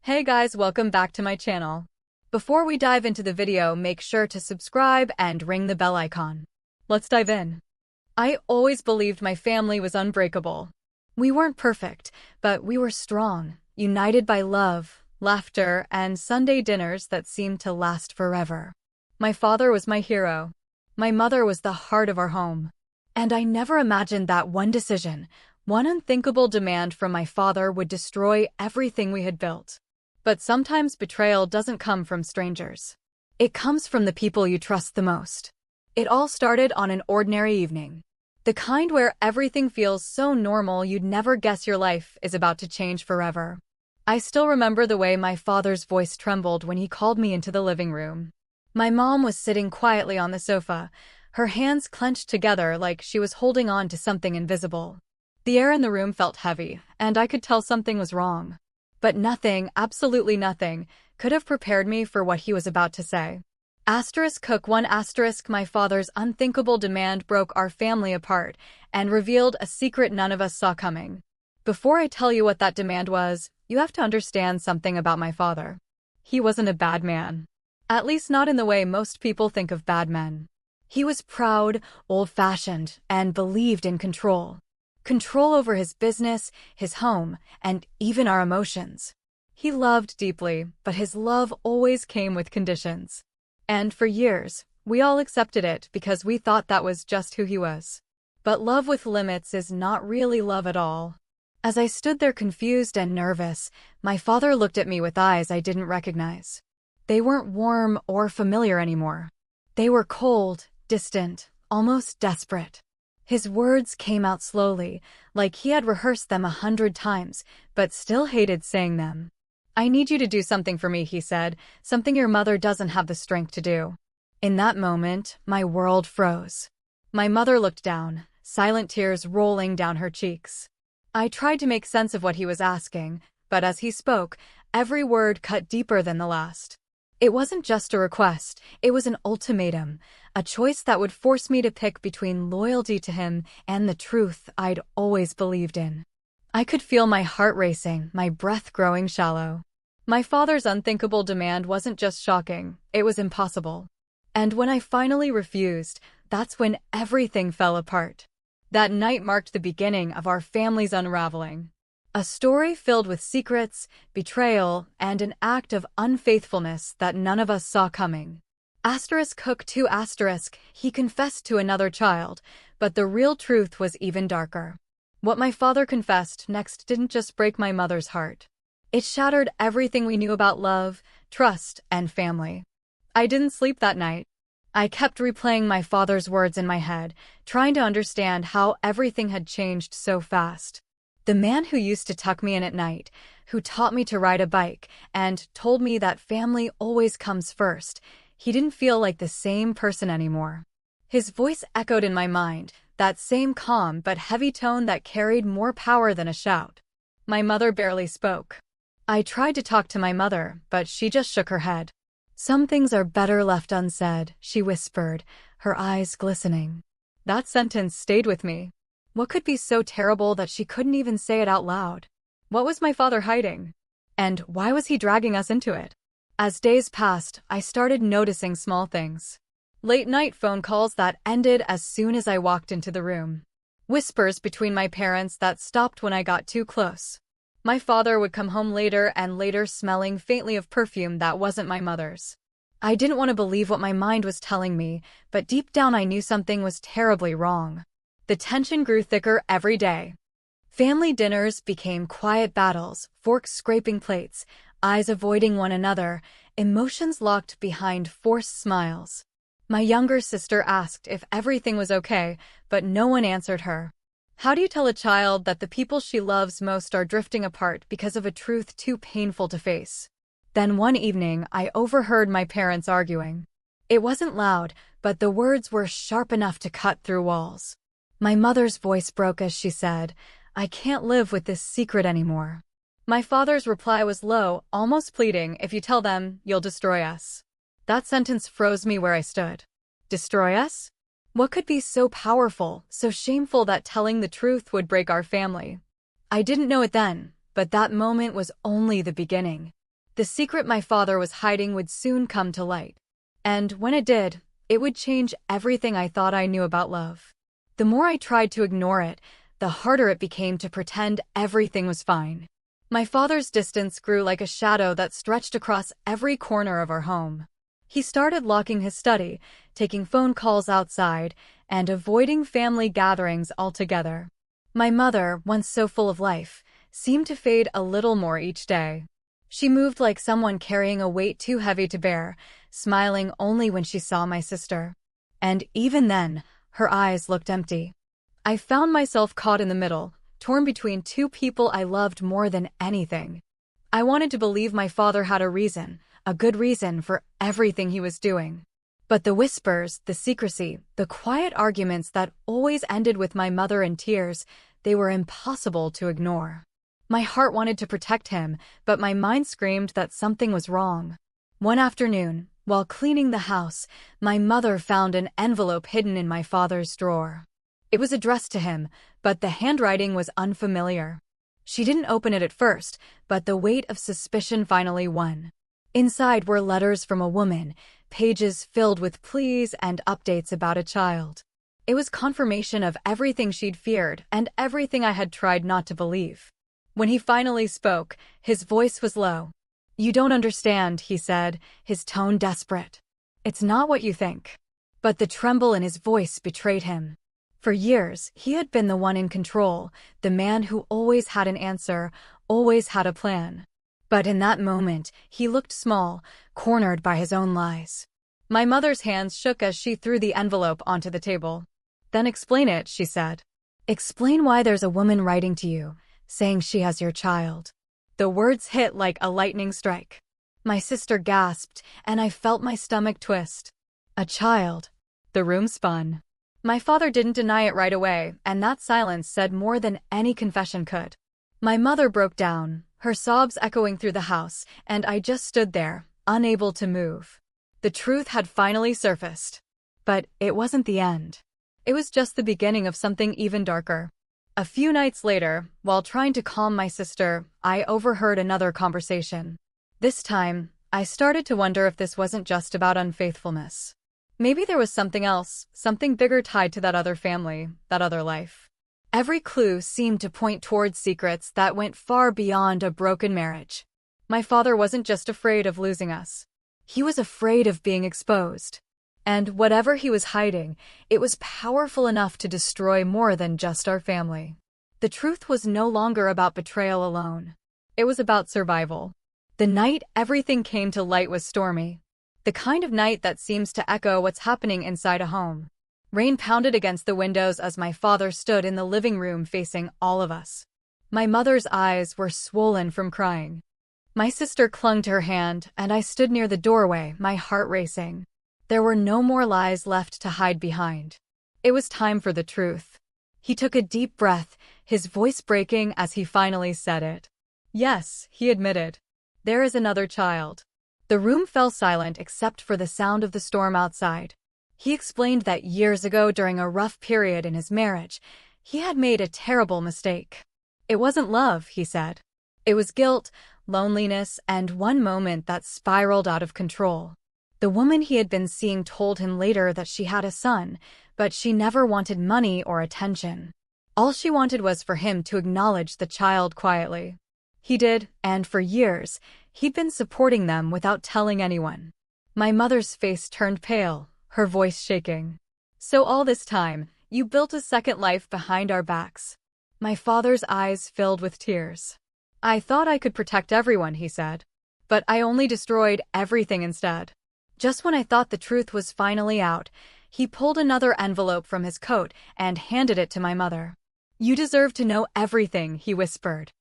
Hey guys, welcome back to my channel. Before we dive into the video, make sure to subscribe and ring the bell icon. Let's dive in. I always believed my family was unbreakable. We weren't perfect, but we were strong, united by love, laughter, and Sunday dinners that seemed to last forever. My father was my hero. My mother was the heart of our home. And I never imagined that one decision, one unthinkable demand from my father would destroy everything we had built. But sometimes betrayal doesn't come from strangers. It comes from the people you trust the most. It all started on an ordinary evening. The kind where everything feels so normal you'd never guess your life is about to change forever. I still remember the way my father's voice trembled when he called me into the living room. My mom was sitting quietly on the sofa, her hands clenched together like she was holding on to something invisible. The air in the room felt heavy, and I could tell something was wrong. But nothing, absolutely nothing, could have prepared me for what he was about to say. Cook 1 my father's unthinkable demand broke our family apart and revealed a secret none of us saw coming. Before I tell you what that demand was, you have to understand something about my father. He wasn't a bad man. At least not in the way most people think of bad men. He was proud, old-fashioned, and believed in control. Control over his business, his home, and even our emotions. He loved deeply, but his love always came with conditions. And for years, we all accepted it because we thought that was just who he was. But love with limits is not really love at all. As I stood there confused and nervous, my father looked at me with eyes I didn't recognize. They weren't warm or familiar anymore. They were cold, distant, almost desperate. His words came out slowly, like he had rehearsed them 100 times, but still hated saying them. "I need you to do something for me," he said, "something your mother doesn't have the strength to do." In that moment, my world froze. My mother looked down, silent tears rolling down her cheeks. I tried to make sense of what he was asking, but as he spoke, every word cut deeper than the last. It wasn't just a request, it was an ultimatum, a choice that would force me to pick between loyalty to him and the truth I'd always believed in. I could feel my heart racing, my breath growing shallow. My father's unthinkable demand wasn't just shocking, it was impossible. And when I finally refused, that's when everything fell apart. That night marked the beginning of our family's unraveling. A story filled with secrets, betrayal, and an act of unfaithfulness that none of us saw coming. Cook 2 he confessed to another child, but the real truth was even darker. What my father confessed next didn't just break my mother's heart. It shattered everything we knew about love, trust, and family. I didn't sleep that night. I kept replaying my father's words in my head, trying to understand how everything had changed so fast. The man who used to tuck me in at night, who taught me to ride a bike, and told me that family always comes first, he didn't feel like the same person anymore. His voice echoed in my mind, that same calm but heavy tone that carried more power than a shout. My mother barely spoke. I tried to talk to my mother, but she just shook her head. "Some things are better left unsaid," she whispered, her eyes glistening. That sentence stayed with me. What could be so terrible that she couldn't even say it out loud? What was my father hiding? And why was he dragging us into it? As days passed, I started noticing small things. Late-night phone calls that ended as soon as I walked into the room. Whispers between my parents that stopped when I got too close. My father would come home later and later smelling faintly of perfume that wasn't my mother's. I didn't want to believe what my mind was telling me, but deep down I knew something was terribly wrong. The tension grew thicker every day. Family dinners became quiet battles, forks scraping plates, eyes avoiding one another, emotions locked behind forced smiles. My younger sister asked if everything was okay, but no one answered her. How do you tell a child that the people she loves most are drifting apart because of a truth too painful to face? Then one evening, I overheard my parents arguing. It wasn't loud, but the words were sharp enough to cut through walls. My mother's voice broke as she said, "I can't live with this secret anymore." My father's reply was low, almost pleading, "If you tell them, you'll destroy us." That sentence froze me where I stood. Destroy us? What could be so powerful, so shameful that telling the truth would break our family? I didn't know it then, but that moment was only the beginning. The secret my father was hiding would soon come to light. And when it did, it would change everything I thought I knew about love. The more I tried to ignore it, the harder it became to pretend everything was fine. My father's distance grew like a shadow that stretched across every corner of our home. He started locking his study, taking phone calls outside, and avoiding family gatherings altogether. My mother, once so full of life, seemed to fade a little more each day. She moved like someone carrying a weight too heavy to bear, smiling only when she saw my sister. And even then, her eyes looked empty. I found myself caught in the middle, torn between two people I loved more than anything. I wanted to believe my father had a reason, a good reason for everything he was doing. But the whispers, the secrecy, the quiet arguments that always ended with my mother in tears, they were impossible to ignore. My heart wanted to protect him, but my mind screamed that something was wrong. One afternoon, while cleaning the house, my mother found an envelope hidden in my father's drawer. It was addressed to him, but the handwriting was unfamiliar. She didn't open it at first, but the weight of suspicion finally won. Inside were letters from a woman, pages filled with pleas and updates about a child. It was confirmation of everything she'd feared and everything I had tried not to believe. When he finally spoke, his voice was low. "You don't understand," he said, his tone desperate. "It's not what you think." But the tremble in his voice betrayed him. For years, he had been the one in control, the man who always had an answer, always had a plan. But in that moment, he looked small, cornered by his own lies. My mother's hands shook as she threw the envelope onto the table. "Then explain it," she said. "Explain why there's a woman writing to you, saying she has your child." The words hit like a lightning strike. My sister gasped, and I felt my stomach twist. A child. The room spun. My father didn't deny it right away, and that silence said more than any confession could. My mother broke down, her sobs echoing through the house, and I just stood there, unable to move. The truth had finally surfaced. But it wasn't the end. It was just the beginning of something even darker. A few nights later, while trying to calm my sister, I overheard another conversation. This time, I started to wonder if this wasn't just about unfaithfulness. Maybe there was something else, something bigger tied to that other family, that other life. Every clue seemed to point towards secrets that went far beyond a broken marriage. My father wasn't just afraid of losing us. He was afraid of being exposed. And whatever he was hiding, it was powerful enough to destroy more than just our family. The truth was no longer about betrayal alone. It was about survival. The night everything came to light was stormy. The kind of night that seems to echo what's happening inside a home. Rain pounded against the windows as my father stood in the living room facing all of us. My mother's eyes were swollen from crying. My sister clung to her hand, and I stood near the doorway, my heart racing. There were no more lies left to hide behind. It was time for the truth. He took a deep breath, his voice breaking as he finally said it. "Yes," he admitted. "There is another child." The room fell silent except for the sound of the storm outside. He explained that years ago during a rough period in his marriage, he had made a terrible mistake. It wasn't love, he said. It was guilt, loneliness, and one moment that spiraled out of control. The woman he had been seeing told him later that she had a son, but she never wanted money or attention. All she wanted was for him to acknowledge the child quietly. He did, and for years, he'd been supporting them without telling anyone. My mother's face turned pale, her voice shaking. "So all this time, you built a second life behind our backs." My father's eyes filled with tears. "I thought I could protect everyone," he said. "But I only destroyed everything instead." Just when I thought the truth was finally out, he pulled another envelope from his coat and handed it to my mother. "You deserve to know everything," he whispered.